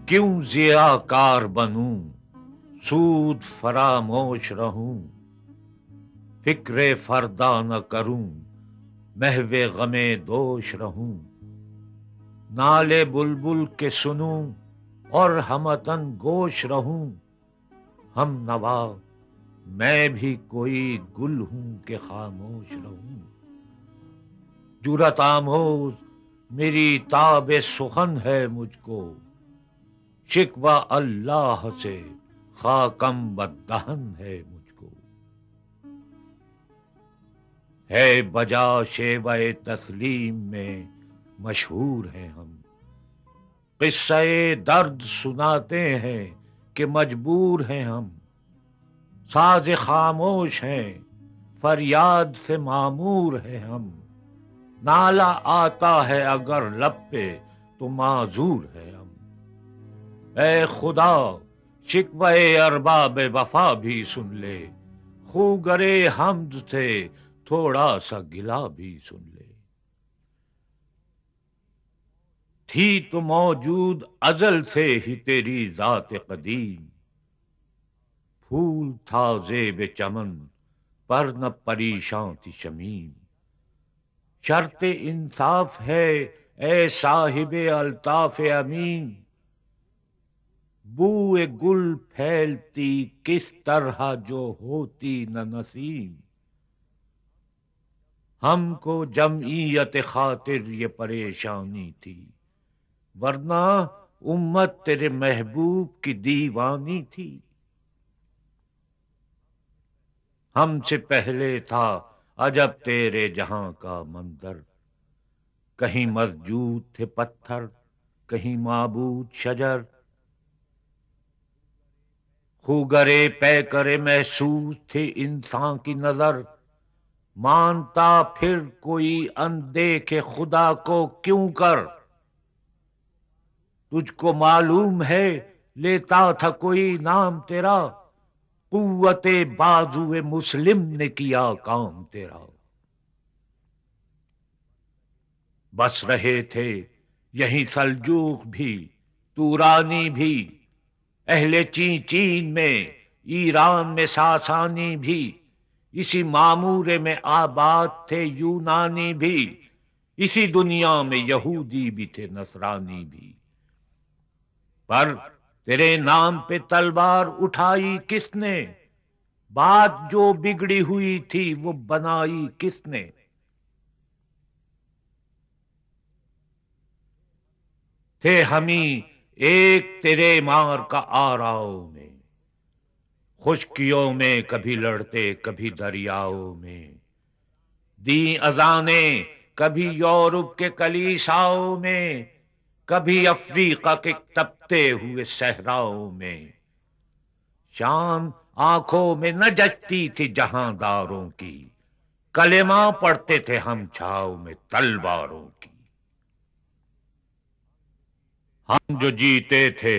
کیوں ضیاءکار بنوں، سود فراموش رہوں، فکر فردا نہ کروں، محو غم دوش رہوں، نالے بلبل کے سنوں اور ہمتن گوش رہوں، ہم نوا میں بھی کوئی گل ہوں کہ خاموش رہوں، جرات آموز میری تاب سخن ہے مجھ کو، شکوہ اللہ سے خاکم بددہن ہے مجھ کو، ہے بجا شیوہ تسلیم میں مشہور ہیں ہم، قصہ درد سناتے ہیں کہ مجبور ہیں ہم، ساز خاموش ہیں فریاد سے معمور ہیں ہم، نالہ آتا ہے اگر لب پہ تو معذور ہے ہم، اے خدا شکوہ ارباب وفا بھی سن لے، خوگرے حمد سے تھوڑا سا گلہ بھی سن لے، تھی تو موجود ازل سے ہی تیری ذات قدیم، پھول تھا زیب چمن پر نہ پریشاں تھی شمیم، شرط انصاف ہے اے صاحب الطاف امین، بوئے گل پھیلتی کس طرح جو ہوتی نہ نسیم، ہم کو جمعیت خاطر یہ پریشانی تھی، ورنہ امت تیرے محبوب کی دیوانی تھی، ہم سے پہلے تھا عجب تیرے جہاں کا منظر، کہیں مسجود تھے پتھر کہیں معبود شجر، خوگرے پے کرے محسوس تھے انسان کی نظر، مانتا پھر کوئی اندیکھے خدا کو کیوں کر، تجھ کو معلوم ہے لیتا تھا کوئی نام تیرا، قوت بازو مسلم نے کیا کام تیرا، بس رہے تھے یہیں سلجوق بھی تورانی بھی، اہل چین میں ایران میں ساسانی بھی، اسی معمورے میں آباد تھے یونانی بھی، اسی دنیا میں یہودی بھی تھے نصرانی بھی، پر تیرے نام پہ تلوار اٹھائی کس نے، بات جو بگڑی ہوئی تھی وہ بنائی کس نے، تھے ہمیں ایک تیرے مار کا آراؤ میں، خشکیوں میں کبھی لڑتے کبھی دریاؤں میں، دیں اذانیں کبھی یورپ کے کلیساؤں میں، کبھی افریقہ کے تپتے ہوئے صحراؤں میں، شام آنکھوں میں نہ جچتی تھی جہاں داروں کی، کلمہ پڑھتے تھے ہم چھاؤ میں تلواروں کی، ہم جو جیتے تھے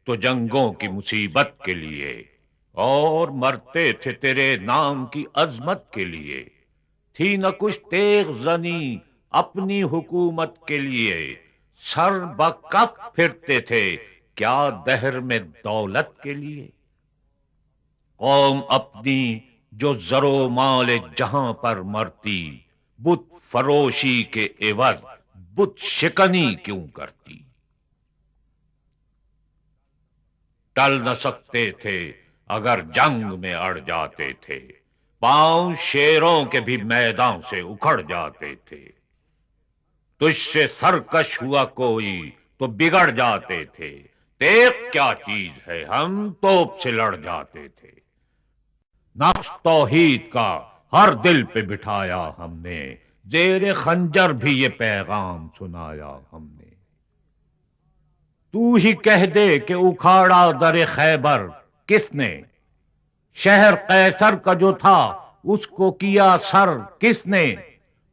تو جنگوں کی مصیبت کے لیے، اور مرتے تھے تیرے نام کی عظمت کے لیے، تھی نہ کچھ تیغ زنی اپنی حکومت کے لیے، سر بکف پھرتے تھے کیا دہر میں دولت کے لیے، قوم اپنی جو زر و مال جہاں پر مرتی، بت فروشی کے عوض بت شکنی کیوں کرتی، ٹل نہ سکتے تھے اگر جنگ میں اڑ جاتے تھے، پاؤں شیروں کے بھی میدان سے اکھڑ جاتے تھے، تجھ سے سرکش ہوا کوئی تو بگڑ جاتے تھے، تیغ کیا چیز ہے ہم توپ سے لڑ جاتے تھے، نقش توحید کا ہر دل پہ بٹھایا ہم نے، زیر خنجر بھی یہ پیغام سنایا ہم نے، تو ہی کہہ دے کہ اکھاڑا در خیبر کس نے، شہر قیصر کا جو تھا اس کو کیا سر کس نے،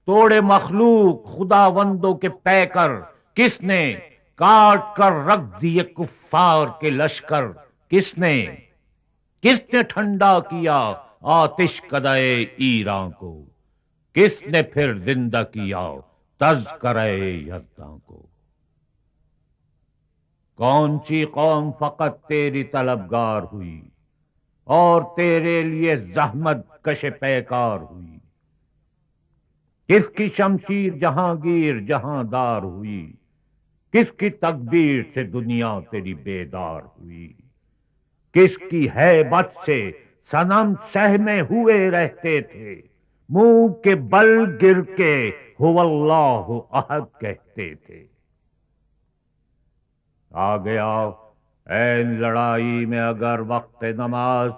توڑے مخلوق خداوندوں کے پیکر کس نے، کاٹ کر رکھ دیے کفار کے لشکر کس نے ٹھنڈا کیا آتش کدے ایراں کو، کس نے پھر زندہ کیا تذکرہ یزداں کو، کون سی قوم فقط تیری طلبگار ہوئی اور تیرے لیے زحمت کش پیکار ہوئی؟ کس کی شمشیر جہانگیر جہاندار ہوئی؟ کس کی تکبیر سے دنیا تیری بیدار ہوئی؟ کس کی ہیبت سے صنم سہمے ہوئے رہتے تھے، منہ کے بل گر کے هو اللہ احد کہتے تھے؟ آ گیا این لڑائی میں اگر وقت نماز،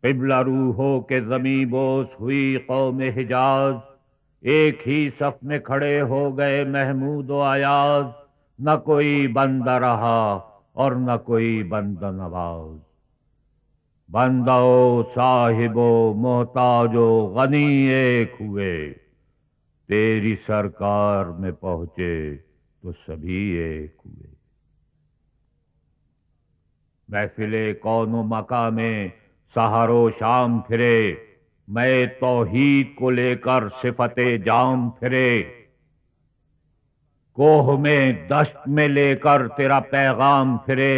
قبلہ روح ہو کے زمیں بوس ہوئی قوم حجاز، ایک ہی صف میں کھڑے ہو گئے محمود و ایاز، نہ کوئی بندہ رہا اور نہ کوئی بندہ نواز، بندہ و صاحب و محتاج و غنی ایک ہوئے، تیری سرکار میں پہنچے تو سبھی ایک ہوئے۔ محفل کون و مکاں میں سحر و شام پھرے، میں توحید کو لے کر صفت جام پھرے، کوہ میں دشت میں لے کر تیرا پیغام پھرے،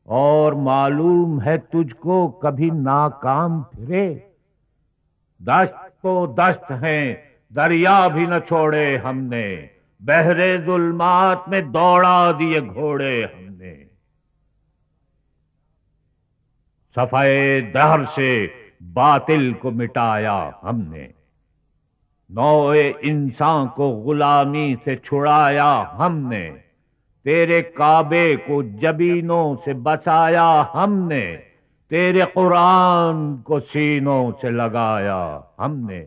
اور معلوم ہے تجھ کو کبھی ناکام پھرے۔ دشت تو دشت ہیں دریا بھی نہ چھوڑے ہم نے، بحر ظلمات میں دوڑا دیے گھوڑے ہم نے، صفحے دہر سے باطل کو مٹایا ہم نے، نوع انسان کو غلامی سے چھڑایا ہم نے، تیرے کعبے کو جبینوں سے بسایا ہم نے، تیرے قرآن کو سینوں سے لگایا ہم نے،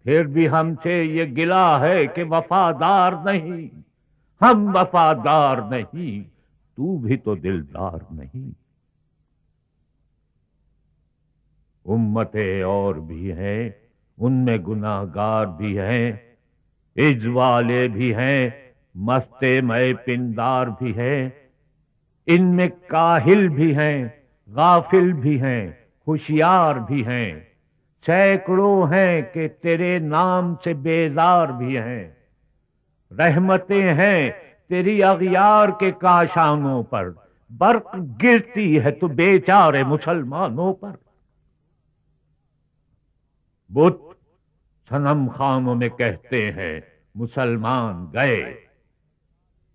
پھر بھی ہم سے یہ گلہ ہے کہ وفادار نہیں، ہم وفادار نہیں، تو بھی تو دلدار نہیں۔ امتیں اور بھی ہیں، ان میں گناہگار بھی ہیں، عجز والے بھی ہیں، مست مے پندار بھی ہیں، ان میں کاہل بھی ہیں، غافل بھی ہیں، ہوشیار بھی ہیں، سینکڑوں ہیں کہ تیرے نام سے بیزار بھی ہیں، رحمتیں ہیں تیری اغیار کے کاشانوں پر، برق گرتی ہے تو بیچارے مسلمانوں پر۔ بت صنم خانوں میں کہتے ہیں مسلمان گئے،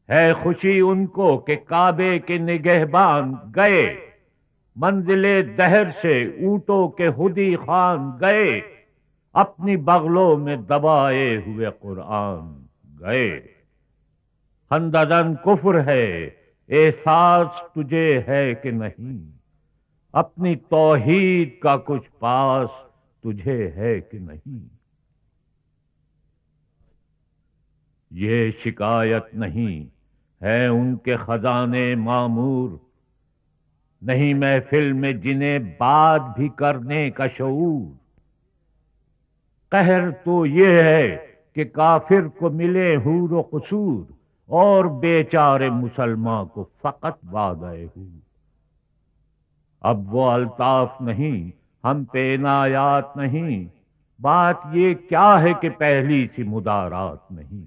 ہے خوشی ان کو کہ کعبے کے نگہبان گئے، منزل دہر سے اونٹوں کے خودی خان گئے، اپنی بغلوں میں دبائے ہوئے قرآن گئے۔ خندزن کفر ہے احساس تجھے ہے کہ نہیں، اپنی توحید کا کچھ پاس تجھے ہے کہ نہیں؟ یہ شکایت نہیں ہے ان کے خزانے معمور، نہیں محفل میں جنہیں بات بھی کرنے کا شعور، قہر تو یہ ہے کہ کافر کو ملے حور و قصور، اور بیچارے مسلمان کو فقط وعدہ حور۔ اب وہ الطاف نہیں، ہم پہ عنایات نہیں، بات یہ کیا ہے کہ پہلی سی مدارات نہیں۔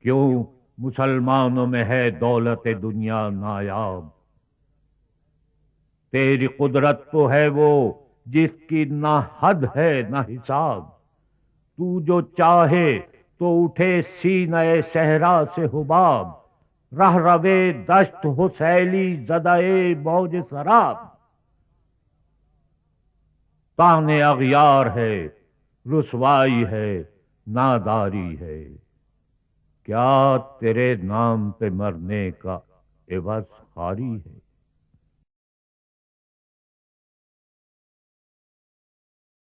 کیوں مسلمانوں میں ہے دولت دنیا نایاب، تیری قدرت تو ہے وہ جس کی نہ حد ہے نہ حساب، تو جو چاہے تو اٹھے سینہ صحرا سے حباب، رہ روے دشت ہو سیلی زدہ موج سراب، طعن اغیار ہے رسوائی ہے ناداری ہے، کیا تیرے نام پہ مرنے کا عوض خواری ہے؟